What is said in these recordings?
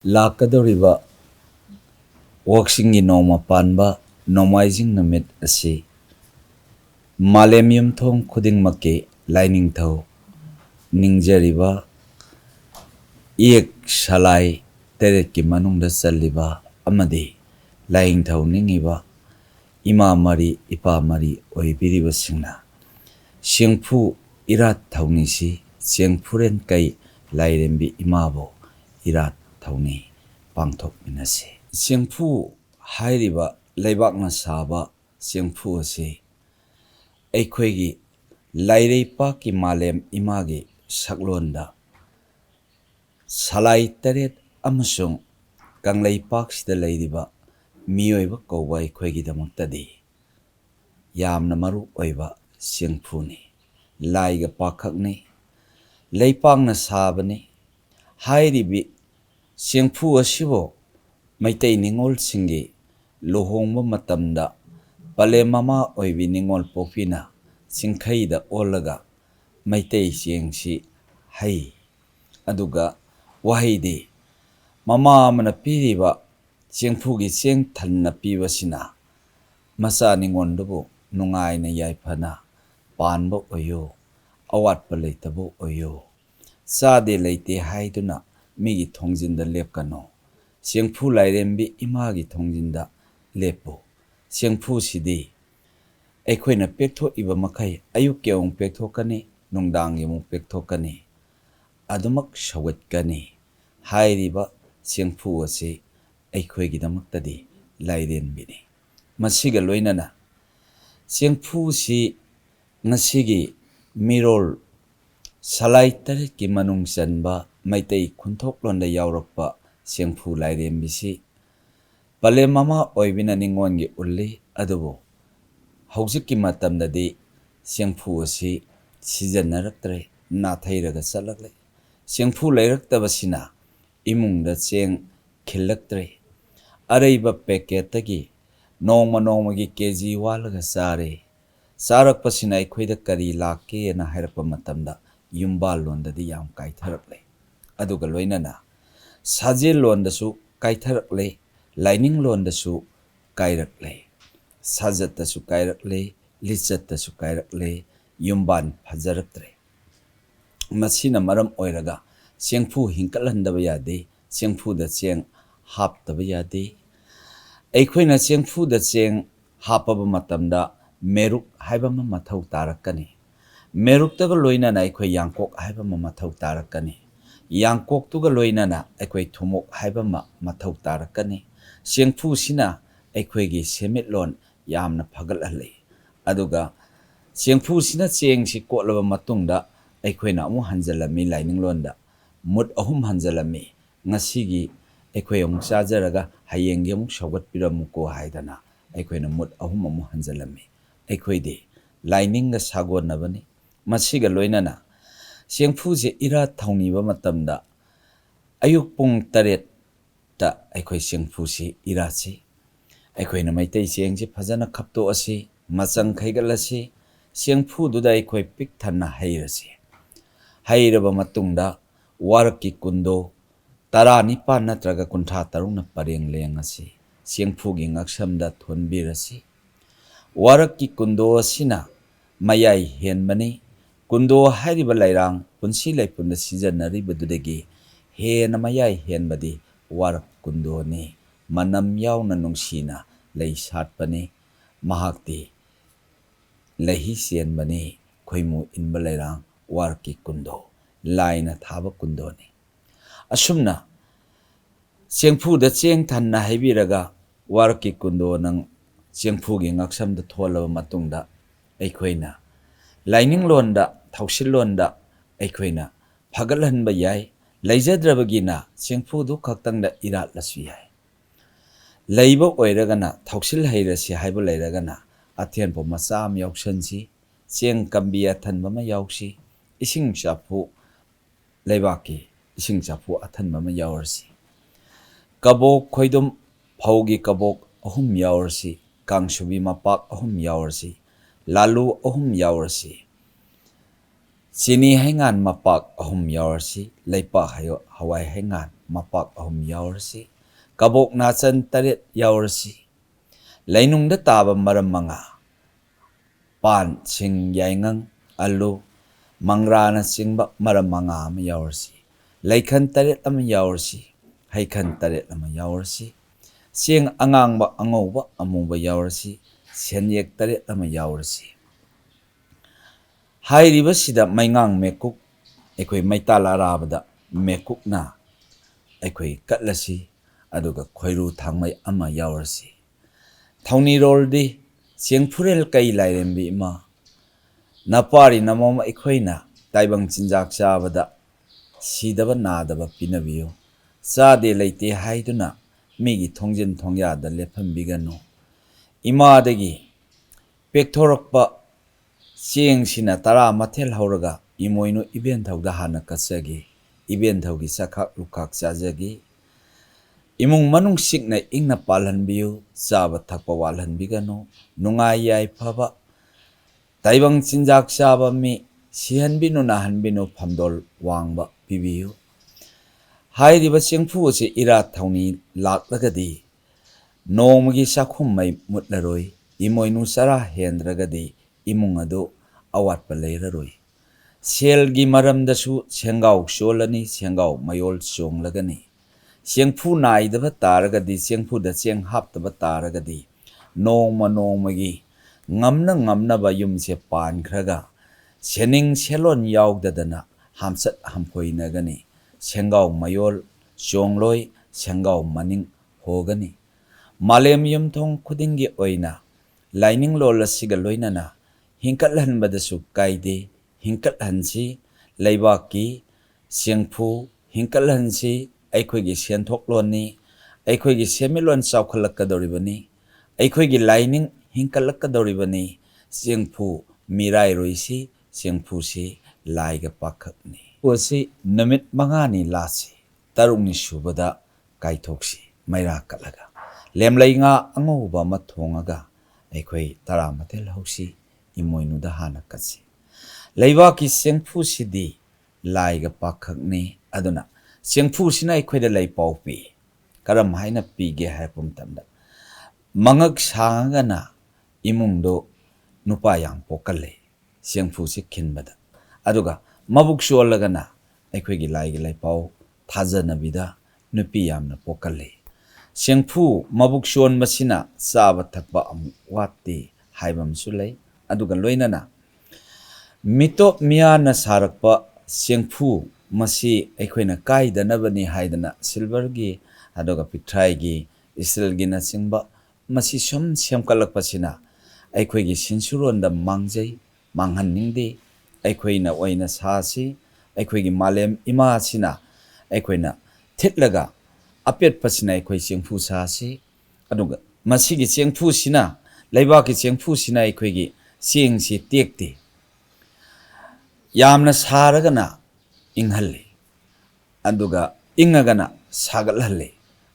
ꯂꯥꯛꯀꯗꯧꯔꯤꯕ ꯋꯥꯛꯁꯤꯡꯒꯤ ꯅꯣꯡꯃ ꯄꯥꯟꯕ ꯅꯣꯡꯃꯥꯏꯖꯤꯡ ꯅꯨꯃꯤꯠ ꯑꯁꯤ ꯃꯥꯂꯦꯝ ꯌꯨꯝꯊꯣꯡ ꯈꯨꯗꯤꯡꯃꯛꯀꯤ ꯂꯥꯏꯅꯤꯡꯊꯧ ꯅꯤꯡꯖꯔꯤꯕ ꯏꯌꯦꯛ ꯁꯂꯥꯏ ꯇꯔꯦꯠꯀꯤ ꯃꯅꯨꯡꯗ ꯆꯜꯂꯤꯕ ꯑꯃꯗꯤ ꯂꯥꯏꯅꯤꯡꯊꯧ ꯅꯤꯡꯉꯤꯕ ꯏꯃꯥ ꯃꯔꯤ ꯏꯄꯥ ꯃꯔꯤ ꯑꯣꯏꯕꯤꯔꯤꯕꯁꯤꯡꯅ ꯆꯦꯡꯐꯨ ꯏꯔꯥꯠ ꯊꯧꯅꯤꯁꯤ ꯆꯦꯡꯐꯨꯔꯦꯟ ꯀꯩ ꯂꯥꯏꯔꯦꯝꯕꯤ ꯏꯃꯥꯕꯨ ꯏꯔꯥꯠ ꯊꯧꯅꯤ ꯄꯥꯡꯊꯣꯛꯃꯤꯟꯅꯁꯤ꯫ ꯆꯦꯡꯐꯨ ꯍꯥꯏꯔꯤꯕ ꯂꯩꯕꯥꯛꯅ ꯁꯥꯕ ꯆꯦꯡꯐꯨ ꯑꯁꯤ ꯑꯩꯈꯣꯏꯒꯤ ꯂꯥꯏꯔꯩꯄꯥꯛꯀꯤ ꯃꯥꯂꯦꯝ ꯏꯃꯥꯒꯤ ꯁꯛꯂꯣꯟꯗ ꯁꯂꯥꯏ ꯇꯔꯦꯠ ꯑꯃꯁꯨꯡ ꯀꯪꯂꯩꯄꯥꯛꯁꯤꯗ ꯂꯩꯔꯤꯕ ꯃꯤꯑꯣꯏꯕ ꯀꯧꯕ ꯑꯩꯈꯣꯏꯒꯤꯗꯃꯛꯇꯗꯤ ꯌꯥꯝꯅ ꯃꯔꯨ ꯑꯣꯏꯕ ꯆꯦꯡꯐꯨꯅꯤ꯫ ꯂꯥꯏꯒ ꯄꯥꯛꯈꯛꯅꯤ, ꯂꯩꯄꯥꯛꯅ ꯁꯥꯕꯅꯤ꯫ ꯍꯥꯏꯔꯤꯕꯤ ꯆꯦꯡꯐꯨ ꯑꯁꯤꯕꯨ ꯃꯩꯇꯩ ꯅꯤꯡꯉꯣꯜꯁꯤꯡꯒꯤ ꯂꯨꯍꯣꯡꯕ ꯃꯇꯝꯗ ꯄꯂꯦꯝ ꯃꯃꯥ ꯑꯣꯏꯕꯤ ꯅꯤꯡꯉꯣꯜ ꯄꯣꯛꯄꯤꯅ ꯆꯤꯡꯈꯩꯗ ꯑꯣꯜꯂꯒ ꯃꯩꯇꯩ ꯆꯦꯡꯁꯤ ꯍꯩ, ꯑꯗꯨꯒ ꯋꯥꯍꯩꯗꯤ ꯃꯃꯥ ꯑꯃꯅ ꯄꯤꯔꯤꯕ ꯆꯦꯡꯐꯨꯒꯤ ꯆꯦꯡ ꯊꯟꯅ ꯄꯤꯕꯁꯤꯅ ꯃꯆꯥ ꯅꯤꯡꯉꯣꯜꯗꯨꯕꯨ ꯅꯨꯡꯉꯥꯏꯅ ꯌꯥꯏꯐꯅ ꯄꯥꯟꯕ ꯑꯣꯏꯌꯨ, ꯑꯋꯥꯠꯄ ꯂꯩꯇꯕ ꯑꯣꯏꯌꯨ, ꯆꯥꯗꯦ ꯂꯩꯇꯦ ꯍꯥꯏꯗꯨꯅ ꯃꯤꯒꯤ ꯊꯣꯡꯖꯤꯟꯗ ꯂꯦꯞꯀꯅꯨ, ꯆꯦꯡꯐꯨ ꯂꯥꯏꯔꯦꯝꯕꯤ ꯏꯃꯥꯒꯤ ꯊꯣꯡꯖꯤꯟꯗ ꯂꯦꯞꯄꯨ꯫ ꯆꯦꯡꯐꯨꯁꯤꯗꯤ ꯑꯩꯈꯣꯏꯅ ꯄꯦꯛꯊꯣꯛꯏꯕ ꯃꯈꯩ ꯑꯌꯨꯛꯀꯤ ꯑꯃꯨꯛ ꯄꯦꯛꯊꯣꯛꯀꯅꯤ, ꯅꯨꯡꯗꯥꯡꯒꯤ ꯑꯃꯨꯛ ꯄꯦꯛꯊꯣꯛꯀꯅꯤ, ꯑꯗꯨꯃꯛ ꯁꯧꯒꯠꯀꯅꯤ꯫ ꯍꯥꯏꯔꯤꯕ ꯆꯦꯡꯐꯨ ꯑꯁꯤ ꯑꯩꯈꯣꯏꯒꯤꯗꯃꯛꯇꯗꯤ ꯂꯥꯏꯔꯦꯟꯕꯤꯅꯤ꯫ ꯃꯁꯤꯒ ꯂꯣꯏꯅꯅ ꯆꯦꯡꯐꯨꯁꯤ ꯉꯁꯤꯒꯤ ꯃꯤꯔꯣꯜ ꯁꯂꯥꯏ ꯇꯔꯦꯠꯀꯤ ꯃꯅꯨꯡ ꯆꯟꯕ ꯃꯩꯇꯩ ꯈꯨꯟꯊꯣꯛꯂꯣꯟꯗ ꯌꯥꯎꯔꯛꯄ ꯆꯦꯡꯐꯨ ꯂꯥꯏꯔꯦꯝꯕꯤꯁꯤ ꯄꯂꯦꯝ ꯃꯃꯥ ꯑꯣꯏꯕꯤꯅ ꯅꯤꯡꯉꯣꯜꯒꯤ ꯎꯠꯂꯤ꯫ ꯑꯗꯨꯕꯨ ꯍꯧꯖꯤꯛꯀꯤ ꯃꯇꯝꯗꯗꯤ ꯆꯦꯡꯐꯨ ꯑꯁꯤ ꯁꯤꯖꯤꯟꯅꯔꯛꯇ꯭ꯔꯦ, ꯅꯥꯊꯩꯔꯒ ꯆꯠꯂꯛꯂꯦ꯫ ꯆꯦꯡꯐꯨ ꯂꯩꯔꯛꯇꯕꯁꯤꯅ ꯏꯃꯨꯡꯗ ꯆꯦꯡ ꯈꯤꯜꯂꯛꯇ꯭ꯔꯦ꯫ ꯑꯔꯩꯕ ꯄꯦꯀꯦꯠꯇꯒꯤ ꯅꯣꯡꯃ ꯅꯣꯡꯃꯒꯤ ꯀꯦꯖꯤ ꯋꯥꯜꯂꯒ ꯆꯥꯔꯦ꯫ ꯆꯥꯔꯛꯄꯁꯤꯅ ꯑꯩꯈꯣꯏꯗ ꯀꯔꯤ ꯂꯥꯛꯀꯦꯅ ꯍꯥꯏꯔꯛꯄ ꯃꯇꯝꯗ ꯌꯨꯝꯕꯥꯜꯂꯣꯟꯗꯗꯤ ꯌꯥꯝ ꯀꯥꯏꯊꯔꯛꯂꯦ꯫ ꯑꯗꯨꯒ ꯂꯣꯏꯅꯅ ꯁꯥꯖꯦꯜ ꯂꯣꯟꯗꯁꯨ ꯀꯥꯏꯊꯔꯛꯂꯦ, ꯂꯥꯏꯅꯤꯡ ꯂꯣꯟꯗꯁꯨ ꯀꯥꯏꯔꯛꯂꯦ, ꯁꯥꯖꯠꯇꯁꯨ ꯀꯥꯏꯔꯛꯂꯦ, ꯂꯤꯆꯠꯇꯁꯨ ꯀꯥꯏꯔꯛꯂꯦ, ꯌꯨꯝꯕꯥꯟ ꯐꯖꯔꯛꯇ꯭ꯔꯦ꯫ ꯃꯁꯤꯅ ꯃꯔꯝ ꯑꯣꯏꯔꯒ ꯆꯦꯡꯐꯨ ꯍꯤꯡꯀꯠꯍꯟꯗꯕ ꯌꯥꯗꯦ, ꯆꯦꯡꯐꯨꯗ ꯆꯦꯡ ꯍꯥꯞꯇꯕ ꯌꯥꯗꯦ꯫ ꯑꯩꯈꯣꯏꯅ ꯆꯦꯡꯐꯨꯗ ꯆꯦꯡ ꯍꯥꯞꯄꯕ ꯃꯇꯝꯗ ꯃꯦꯔꯨꯛ ꯍꯥꯏꯕ ꯑꯃ ꯃꯊꯧ ꯇꯥꯔꯛꯀꯅꯤ꯫ ꯃꯦꯔꯨꯛꯇꯒ ꯂꯣꯏꯅꯅ ꯑꯩꯈꯣꯏ ꯌꯥꯡꯀꯣꯛ ꯍꯥꯏꯕ ꯑꯃ ꯃꯊꯧ ꯇꯥꯔꯛꯀꯅꯤ꯫ ꯌꯥꯡꯀꯣꯛꯇꯨꯒ ꯂꯣꯏꯅꯅ ꯑꯩꯈꯣꯏ ꯊꯨꯝꯃꯣꯛ ꯍꯥꯏꯕ ꯑꯃ ꯃꯊꯧ ꯇꯥꯔꯛꯀꯅꯤ꯫ ꯆꯦꯡꯐꯨꯁꯤꯅ ꯑꯩꯈꯣꯏꯒꯤ ꯁꯦꯟꯃꯤꯠꯂꯣꯟ ꯌꯥꯝꯅ ꯐꯒꯠꯍꯜꯂꯤ꯫ ꯑꯗꯨꯒ ꯆꯦꯡꯐꯨꯁꯤꯅ ꯆꯦꯡꯁꯤ ꯀꯣꯠꯂꯕ ꯃꯇꯨꯡꯗ ꯑꯩꯈꯣꯏꯅ ꯑꯃꯨꯛ ꯍꯟꯖꯤꯜꯂꯝꯃꯤ ꯂꯥꯏꯅꯤꯡꯂꯣꯟꯗ, ꯃꯨꯠ 3 ꯍꯟꯖꯤꯜꯂꯝꯃꯤ꯫ ꯉꯁꯤꯒꯤ ꯑꯩꯈꯣꯏ ꯑꯃꯨꯛ ꯆꯥꯖꯔꯒ ꯍꯌꯦꯡꯒꯤ ꯑꯃꯨꯛ ꯁꯧꯒꯠꯄꯤꯔꯝꯃꯨꯀꯣ ꯍꯥꯏꯗꯅ ꯑꯩꯈꯣꯏꯅ ꯃꯨꯠ 3 ꯑꯃꯨꯛ ꯍꯟꯖꯤꯜꯂꯝꯃꯤ꯫ ꯑꯩꯈꯣꯏꯗꯤ ꯂꯥꯏꯅꯤꯡꯒ ꯁꯥꯒꯣꯟꯅꯕꯅꯤ꯫ ꯃꯁꯤꯒ ꯂꯣꯏꯅꯅ ꯆꯦꯡꯐꯨꯁꯦ ꯏꯔꯥꯠ ꯊꯧꯅꯤꯕ ꯃꯇꯝꯗ ꯑꯌꯨꯛ ꯄꯨꯡ 8ꯇ ꯑꯩꯈꯣꯏ ꯆꯦꯡꯐꯨꯁꯤ ꯏꯔꯥꯠꯁꯤ꯫ ꯑꯩꯈꯣꯏꯅ ꯃꯩꯇꯩ ꯆꯦꯡꯁꯤ ꯐꯖꯅ ꯈꯞꯇꯣꯛꯑꯁꯤ, ꯃꯆꯪ ꯈꯩꯒꯠꯂꯁꯤ, ꯆꯦꯡꯐꯨꯗꯨꯗ ꯑꯩꯈꯣই ꯄꯤꯛ ꯊꯟꯅ ꯍꯩꯔꯁꯤ꯫ ꯍꯩꯔꯕ ꯃꯇꯨꯡꯗ ꯋꯥꯔꯛꯀꯤ ꯀꯨꯟꯗꯣ 19 ꯅꯠꯇ꯭ꯔꯒ 53ꯅ ꯄꯔꯦꯡ ꯂꯦꯡꯉꯁꯤ, ꯆꯦꯡꯐꯨꯒꯤ ꯉꯛꯁꯝꯗ ꯊꯣꯟꯕꯤꯔꯁꯤ꯫ ꯋꯥꯔꯛꯀꯤ ꯀꯨꯟꯗꯣ ꯑꯁꯤꯅ ꯃꯌꯥꯏ ꯍꯦꯟꯕꯅꯤ꯫ ꯀꯨꯟꯗꯣ ꯍꯥꯏꯔꯤꯕ ꯂꯩꯔꯥꯡ ꯄꯨꯟꯁꯤ ꯂꯩꯄꯨꯟꯗ ꯁꯤꯖꯤꯟꯅꯔꯤꯕꯗꯨꯗꯒꯤ ꯍꯦꯟꯅ ꯃꯌꯥꯏ ꯍꯦꯟꯕꯗꯤ ꯋꯥꯔꯛ ꯀꯨꯟꯗꯣꯅꯤ꯫ ꯃꯅꯝ ꯌꯥꯎꯅ ꯅꯨꯡꯁꯤꯅ ꯂꯩ ꯁꯥꯠꯄꯅꯤ꯫ ꯃꯍꯥꯛꯇꯤ ꯂꯩꯍꯤ ꯆꯦꯟꯕꯅꯤ꯫ ꯈꯣꯏꯃꯨ ꯏꯟꯕ ꯂꯩꯔꯥꯡ ꯋꯥꯔꯛꯀꯤ ꯀꯨꯟꯗꯣ, ꯂꯥꯏꯅ ꯊꯥꯕ ꯀꯨꯟꯗꯣꯅꯤ꯫ ꯑꯁꯨꯝꯅ ꯆꯦꯡꯐꯨꯗ ꯆꯦꯡ ꯊꯟꯅ ꯍꯩꯕꯤꯔꯒ ꯋꯥꯔꯛꯀꯤ ꯀꯨꯟꯗꯣ ꯅꯪ ꯆꯦꯡꯐꯨꯒꯤ ꯉꯛꯁꯝꯗ ꯊꯣꯜꯂꯕ ꯃꯇꯨꯡꯗ ꯑꯩꯈꯣꯏꯅ ꯂꯥꯏꯅꯤꯡꯂꯣꯟꯗ, ꯊꯧꯁꯤꯜꯂꯣꯟꯗ ꯑꯩꯈꯣꯏꯅ ꯐꯒꯠꯍꯟꯕ ꯌꯥꯏ꯫ ꯂꯩꯖꯗ꯭ꯔꯕꯒꯤꯅ ꯆꯦꯡꯐꯨꯗꯨ ꯈꯛꯇꯪꯗ ꯏꯔꯥꯠꯂꯁꯨ ꯌꯥꯏ꯫ ꯂꯩꯕ ꯑꯣꯏꯔꯒꯅ ꯊꯧꯁꯤꯜ ꯍꯩꯔꯁꯤ ꯍꯥꯏꯕ ꯂꯩꯔꯒꯅ ꯑꯊꯦꯟꯄꯣꯠ ꯃꯆꯥ ꯑꯃ ꯌꯥꯎꯁꯟꯁꯤ, ꯆꯦꯡ ꯀꯝꯕꯤ ꯑꯊꯟꯕ ꯑꯃ ꯌꯥꯎꯁꯤ, ꯏꯁꯤꯡ ꯆꯥꯐꯨ, ꯂꯩꯕꯥꯛꯀꯤ ꯏꯁꯤꯡ ꯆꯥꯐꯨ ꯑꯊꯟꯕ ꯑꯃ ꯌꯥꯎꯔꯁꯤ, ꯀꯕꯣꯛ ꯈꯣꯏꯗꯨꯝ ꯐꯧꯒꯤ ꯀꯕꯣꯛ 3 ꯌꯥꯎꯔꯁꯤ, ꯀꯥꯡꯁꯨꯕꯤ ꯃꯄꯥꯛ 3 ꯌꯥꯎꯔꯁꯤ, ꯂꯥꯂꯨ 3 ꯌꯥꯎꯔꯁꯤ, ꯆꯤꯅꯤ ꯍꯩꯉꯥꯟ ꯃꯄꯥꯛ 3 ꯌꯥꯎꯔꯁꯤ, ꯂꯩꯄꯥꯛ ꯍꯋꯥꯏ ꯍꯩꯉꯥꯟ mapak ahum yaurasi kabok nachan taret yaurasi lainungda taba maram manga pan sing yaingang alu mangrana singba maram manga ama yaurasi laikhan taret ama yaurasi haikhan taret ama yaurasi sing angangba angauba amungba yaurasi senyek taret ama yaurasi hairiba sida maingang mekuk ekoi maital arabada mekuk na ekoi katlasi aduga khoiru thangmai ama yaurasi thauni roldi sengphurel kai lairembi ma napari namoma ekhoina taibang chinjak chabada sidaba nadaba pinabiyo chade leite haiduna migi thongjin thongyada lephambigano imadagi pekthorokpa cheng sina tara mathel hauraga imoinu iben thauda hana kasagi iben thaugi sakhak lukhak chajagi imung manung sikna ingna palhanbiyu chaba thakpa walhanbigano nungai yai phaba taibang chinjak chaba mi sihanbinu nahanbinu phamdol wangba pibiyu hairiba chengphu ase ira thauni laklagadi nongmagi sakhum mai mutlaroi imoinu sara hendragadi imung adu awatpa leiraroi selgi maramdasu sengau solani sengau mayol songlagani chengphu naidaba taragadi chengphu da cheng haptaba taragadi nongmagi ngamna ba yumse pankhraga sening selon yaugdadana hamsat hampoinagani sengau mayol songloi sengau maning hogani malem yumthong khudingi oina laining lol asiga loinana hinkatlanbadasu kaide hinkathansi leibaki chengphu hinkathansi aikhoigi senthokloani aikhoigi semilon chawkhalakadoribani aikhoigi laining hinkatlakkadoribani chengphu mirai roisi chengphu si laiga pakhakni osi namit mangani lasi tarungni subada kaithoksi maira kalaga lemlainga angoba ma thongaga aikhoi taramatel hausi imoinuda hana kasi leibaki chengphu sidi laiga pakhakni aduna chengphu sina aikhoida leipaupi karam haina pige haipum tamda mangak sangana imungdo nupa yang pokalle chengphu si khinbada aduga mabuk solagana aikhoigi laiga leipau thajanabida nupi yamna pokalle chengphu mabuk son masina chaba thakba watti haibam sulai aduga loinana mitop miana sarakpa chengphu masi aikhoina kaidanabani haidana silvergi aduga pithraigi stilgi na chingba masi som semkalakpasina aikhoigi sinsuronda mangjai manghanningde aikhoina oina sasi aikhoigi malem ima sina aikhoina thitlaga apet pasina aikhoi chengphu sasi aduga masigi chengphu sina leibaki chengphu sina aikhoigi chengsi tekte yamna saragana inghalle aduga ingagana sagathalle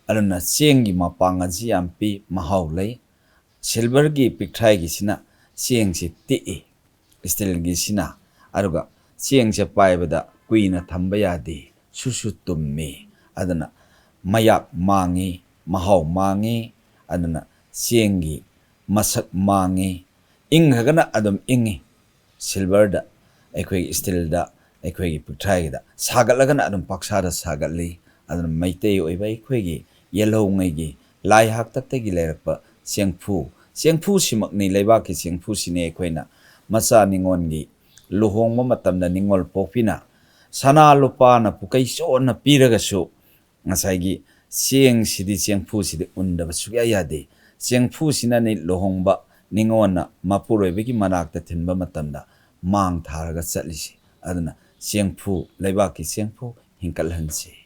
aduna chengi mapanga ji ampi mahaulai silvergi pithraigi sina chengsi te stilgi sina aduga chengse paibada kuina thamba yade susu tumme aduna mayak mangi mahau mangi aduna chengi masak mangi ingagana adum ingi silverda aikhoi stilda aikhoi pithraigida sagalagana adum paksada sagatli aduna maitei oiba aikhoi yellow ngai lai hak taktagi lerakpa chengphu simakni leibaki chengphu sine aikhoi na macha ningongi luhongma matamda ningol pokpina sana lupa na pukai so na piragasu ngasaigi cheng sidi chengphu sidi undaba sugya yade chengphu sina ni luhongba ningona mapuroibegi manakta thinba matamda mang tharaga chatlisi aduna chengphu leibaki chengphu hinkalhansi